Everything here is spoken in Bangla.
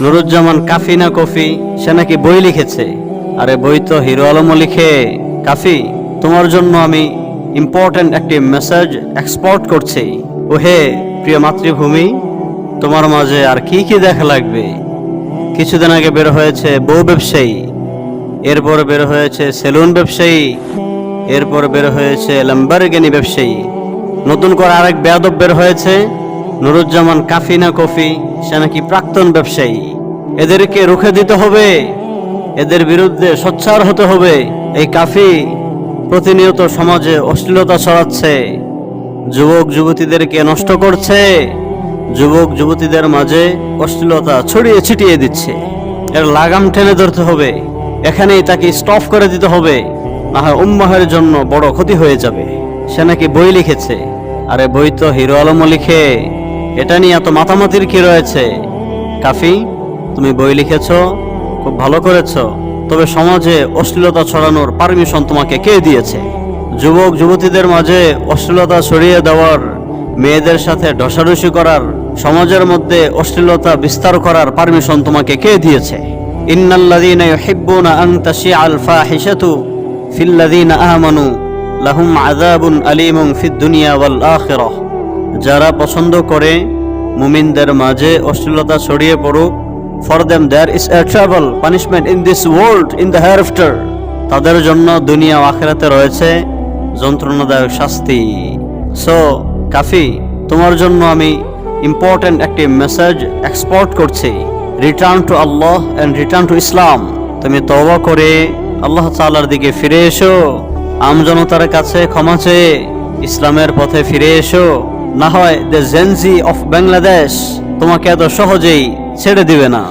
নুরুজ্জামান কাফি না কফি, সে নাকি বই লিখেছে। আরে বই তো হিরো আলমও লিখে। কাফি, তোমার জন্য আমি ইম্পর্ট্যান্ট একটি মেসেজ এক্সপোর্ট করছি। ওহে প্রিয় মাতৃভূমি, তোমার মাঝে আর কি কি দেখা লাগবে। কিছুদিন আগে বের হয়েছে বউ ব্যবসায়ী, এরপর বের হয়েছে সেলুন ব্যবসায়ী, এরপর বের হয়েছে ল্যাম্বরগিনি ব্যবসায়ী। নতুন করে আরেক বেয়াদব বের হয়েছে নুরুজ্জামান কাফি না কফি, সে নাকি প্রাক্তন ব্যবসায়ী। এদেরকে রুখে দিতে হবে, এদের বিরুদ্ধে সোচ্চার হতে হবে। এই কাফি প্রতিনিয়ত সমাজে অশ্লীলতা ছড়াচ্ছে, যুবক যুবতীদেরকে নষ্ট করছে, যুবক যুবতীদের মাঝে অশ্লীলতা ছড়িয়ে ছিটিয়ে দিচ্ছে। এর লাগাম টেনে ধরতে হবে, এখানেই তাকে স্টপ করে দিতে হবে, না হয় উম্মাহের জন্য বড় ক্ষতি হয়ে যাবে। সে নাকি বই লিখেছে। আরে বই তো হিরো আলমও লিখে, এটা নিয়ে এত মাতামাতির কি রয়েছে। কাফি, তুমি বই লিখেছ, খুব ভালো করেছ, তবে সমাজে অশ্লীলতা ছড়ানোর পারমিশন তোমাকে কে দিয়েছে? যুবক যুবতীদের মাঝে অশ্লীলতা ছড়িয়ে দেওয়ার, মেয়েদের সাথে ঢসাঢসি করার, সমাজের মধ্যে অশ্লীলতা বিস্তার করার পারমিশন তোমাকে কে দিয়েছে? ইন্নাল্লাযীনা ইউহিব্বুনা আন তাশিআল ফাহিশাতু ফিল্লাযীনা আমানু লাহুম আযাবুন আলীমুন ফিদ দুনিয়া ওয়াল আখিরাহ। যারা পছন্দ করে মুমিনদের মাঝে অশ্লীলতা ছড়িয়ে পড়ুক, for them there is a terrible punishment in this world in the hereafter। তাদের জন্য দুনিয়া ও আখিরাতে রয়েছে যন্ত্রণাদায়ক শাস্তি। সো কাফি, তোমার জন্য আমি ইম্পর্ট্যান্ট একটি মেসেজ এক্সপোর্ট করছি। Return to Allah and return to Islam. তুমি তওবা করে আল্লাহ তাআলার দিকে ফিরে এসো, আমজনতার কাছে ক্ষমা চেয়ে ইসলামের পথে ফিরে এসো, না হয় দ্য জেনজি অফ বাংলাদেশ তোমাকে এত সহজেই ছেড়ে দিবে না।